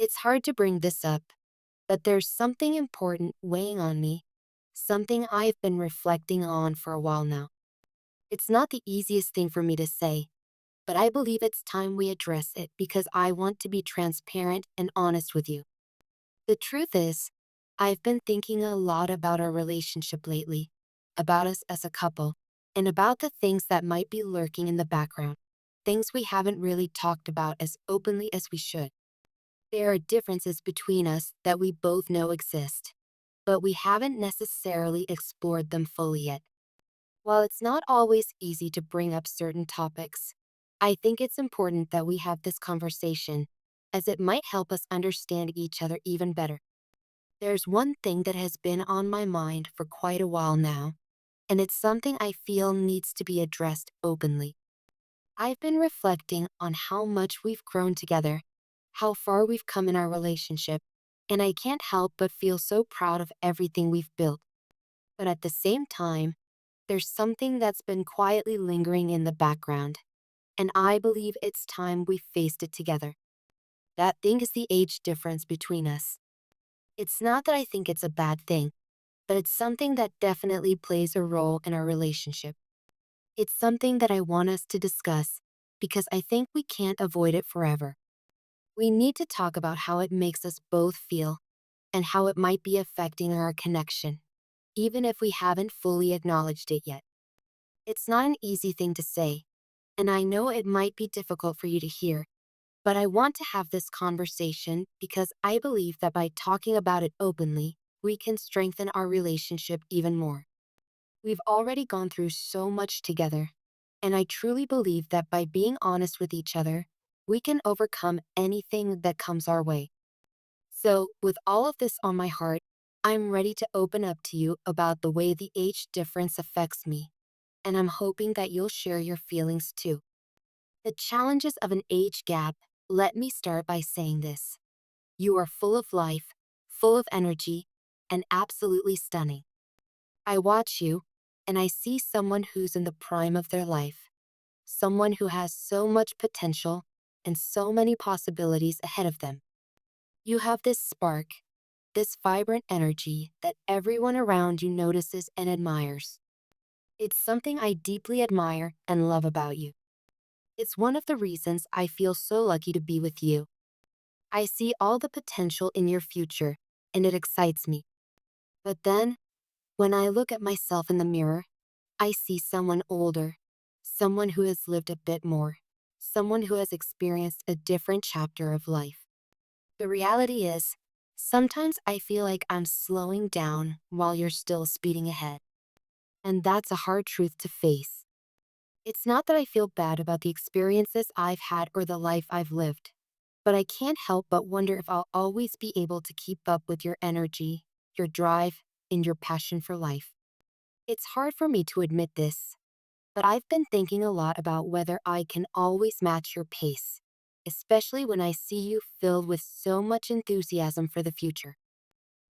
It's hard to bring this up, but there's something important weighing on me, something I've been reflecting on for a while now. It's not the easiest thing for me to say, but I believe it's time we address it because I want to be transparent and honest with you. The truth is, I've been thinking a lot about our relationship lately, about us as a couple, and about the things that might be lurking in the background, things we haven't really talked about as openly as we should. There are differences between us that we both know exist, but we haven't necessarily explored them fully yet. While it's not always easy to bring up certain topics, I think it's important that we have this conversation, as it might help us understand each other even better. There's one thing that has been on my mind for quite a while now, and it's something I feel needs to be addressed openly. I've been reflecting on how much we've grown together, how far we've come in our relationship, and I can't help but feel so proud of everything we've built. But at the same time, there's something that's been quietly lingering in the background, and I believe it's time we faced it together. That thing is the age difference between us. It's not that I think it's a bad thing, but it's something that definitely plays a role in our relationship. It's something that I want us to discuss because I think we can't avoid it forever. We need to talk about how it makes us both feel and how it might be affecting our connection, even if we haven't fully acknowledged it yet. It's not an easy thing to say, and I know it might be difficult for you to hear, but I want to have this conversation because I believe that by talking about it openly, we can strengthen our relationship even more. We've already gone through so much together, and I truly believe that by being honest with each other, we can overcome anything that comes our way. So, with all of this on my heart, I'm ready to open up to you about the way the age difference affects me, and I'm hoping that you'll share your feelings too. The challenges of an age gap, let me start by saying this. You are full of life, full of energy, and absolutely stunning. I watch you, and I see someone who's in the prime of their life, someone who has so much potential and so many possibilities ahead of them. You have this spark, this vibrant energy that everyone around you notices and admires. It's something I deeply admire and love about you. It's one of the reasons I feel so lucky to be with you. I see all the potential in your future, and it excites me. But then, when I look at myself in the mirror, I see someone older, someone who has lived a bit more, someone who has experienced a different chapter of life. The reality is, sometimes I feel like I'm slowing down while you're still speeding ahead. And that's a hard truth to face. It's not that I feel bad about the experiences I've had or the life I've lived, but I can't help but wonder if I'll always be able to keep up with your energy, your drive, and your passion for life. It's hard for me to admit this, but I've been thinking a lot about whether I can always match your pace, especially when I see you filled with so much enthusiasm for the future.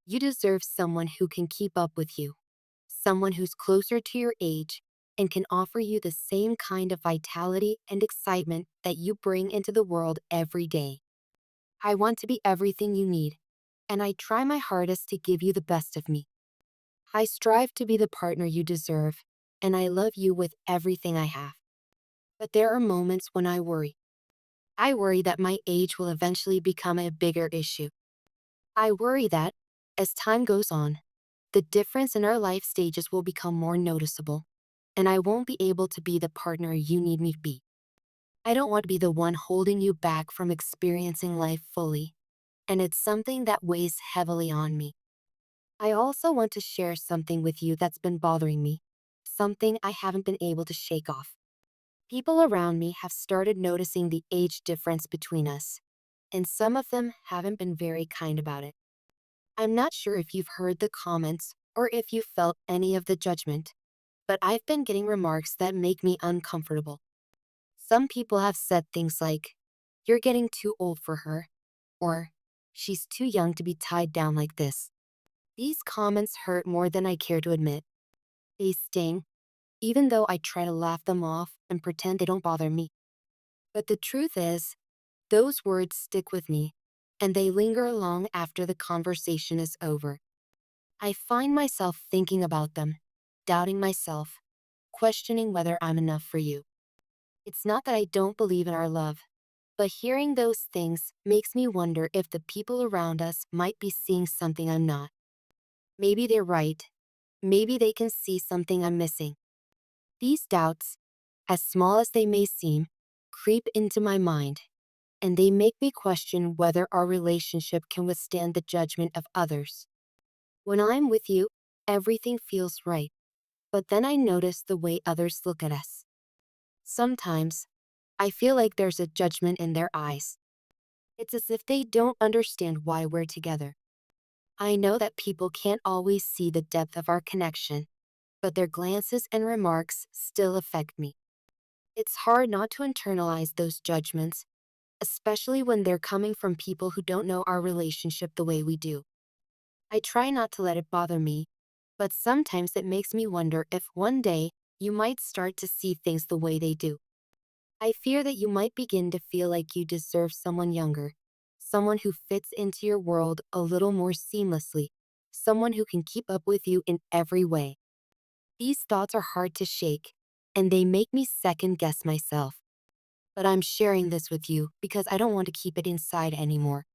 You deserve someone who can keep up with you, someone who's closer to your age and can offer you the same kind of vitality and excitement that you bring into the world every day. I want to be everything you need, and I try my hardest to give you the best of me. I strive to be the partner you deserve, and I love you with everything I have. But there are moments when I worry. I worry that my age will eventually become a bigger issue. I worry that, as time goes on, the difference in our life stages will become more noticeable, and I won't be able to be the partner you need me to be. I don't want to be the one holding you back from experiencing life fully, and it's something that weighs heavily on me. I also want to share something with you that's been bothering me, something I haven't been able to shake off. People around me have started noticing the age difference between us, and some of them haven't been very kind about it. I'm not sure if you've heard the comments or if you felt any of the judgment, but I've been getting remarks that make me uncomfortable. Some people have said things like, "You're getting too old for her," or "She's too young to be tied down like this." These comments hurt more than I care to admit. They sting, even though I try to laugh them off and pretend they don't bother me. But the truth is, those words stick with me and they linger long after the conversation is over. I find myself thinking about them, doubting myself, questioning whether I'm enough for you. It's not that I don't believe in our love, but hearing those things makes me wonder if the people around us might be seeing something I'm not. Maybe they're right. Maybe they can see something I'm missing. These doubts, as small as they may seem, creep into my mind, and they make me question whether our relationship can withstand the judgment of others. When I'm with you, everything feels right, but then I notice the way others look at us. Sometimes, I feel like there's a judgment in their eyes. It's as if they don't understand why we're together. I know that people can't always see the depth of our connection, but their glances and remarks still affect me. It's hard not to internalize those judgments, especially when they're coming from people who don't know our relationship the way we do. I try not to let it bother me, but sometimes it makes me wonder if one day you might start to see things the way they do. I fear that you might begin to feel like you deserve someone younger, someone who fits into your world a little more seamlessly, someone who can keep up with you in every way. These thoughts are hard to shake, and they make me second guess myself. But I'm sharing this with you because I don't want to keep it inside anymore.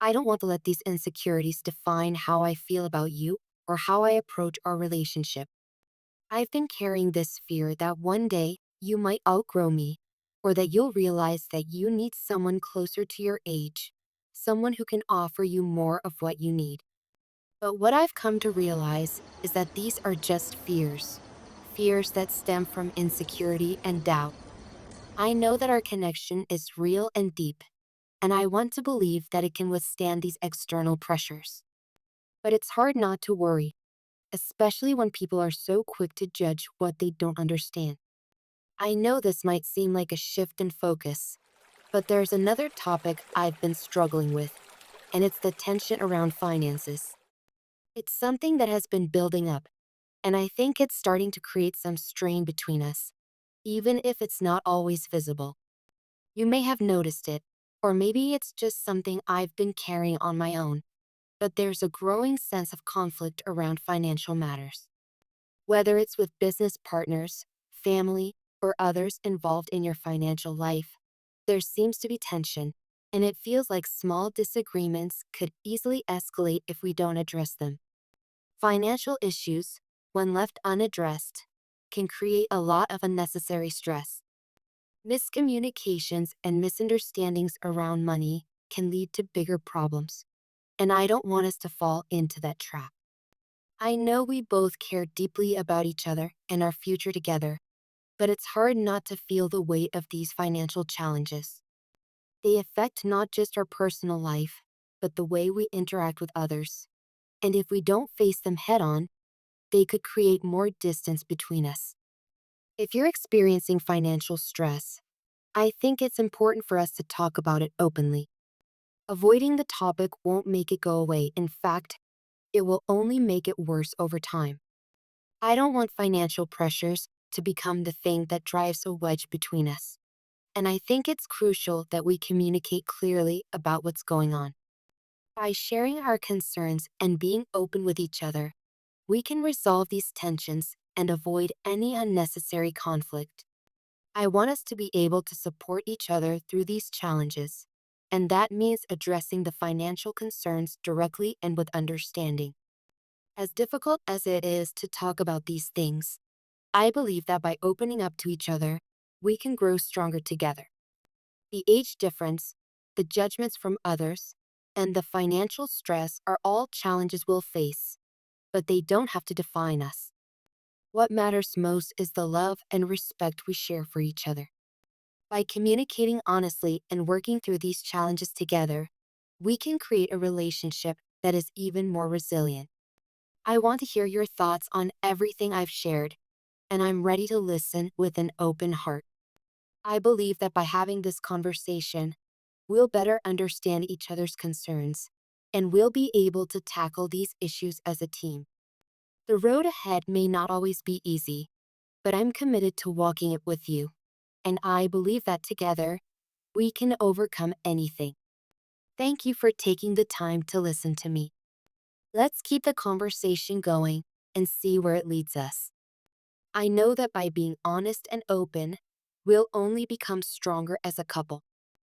I don't want to let these insecurities define how I feel about you or how I approach our relationship. I've been carrying this fear that one day you might outgrow me, or that you'll realize that you need someone closer to your age, someone who can offer you more of what you need. But what I've come to realize is that these are just fears, fears that stem from insecurity and doubt. I know that our connection is real and deep, and I want to believe that it can withstand these external pressures. But it's hard not to worry, especially when people are so quick to judge what they don't understand. I know this might seem like a shift in focus, but there's another topic I've been struggling with, and it's the tension around finances. It's something that has been building up, and I think it's starting to create some strain between us, even if it's not always visible. You may have noticed it, or maybe it's just something I've been carrying on my own, but there's a growing sense of conflict around financial matters. Whether it's with business partners, family, or others involved in your financial life, there seems to be tension, and it feels like small disagreements could easily escalate if we don't address them. Financial issues, when left unaddressed, can create a lot of unnecessary stress. Miscommunications and misunderstandings around money can lead to bigger problems, and I don't want us to fall into that trap. I know we both care deeply about each other and our future together, but it's hard not to feel the weight of these financial challenges. They affect not just our personal life, but the way we interact with others. And if we don't face them head on, they could create more distance between us. If you're experiencing financial stress, I think it's important for us to talk about it openly. Avoiding the topic won't make it go away. In fact, it will only make it worse over time. I don't want financial pressures to become the thing that drives a wedge between us. And I think it's crucial that we communicate clearly about what's going on. By sharing our concerns and being open with each other, we can resolve these tensions and avoid any unnecessary conflict. I want us to be able to support each other through these challenges, and that means addressing the financial concerns directly and with understanding. As difficult as it is to talk about these things, I believe that by opening up to each other, we can grow stronger together. The age difference, the judgments from others, and the financial stress are all challenges we'll face, but they don't have to define us. What matters most is the love and respect we share for each other. By communicating honestly and working through these challenges together, we can create a relationship that is even more resilient. I want to hear your thoughts on everything I've shared, and I'm ready to listen with an open heart. I believe that by having this conversation, we'll better understand each other's concerns, and we'll be able to tackle these issues as a team. The road ahead may not always be easy, but I'm committed to walking it with you, and I believe that together, we can overcome anything. Thank you for taking the time to listen to me. Let's keep the conversation going and see where it leads us. I know that by being honest and open, we'll only become stronger as a couple.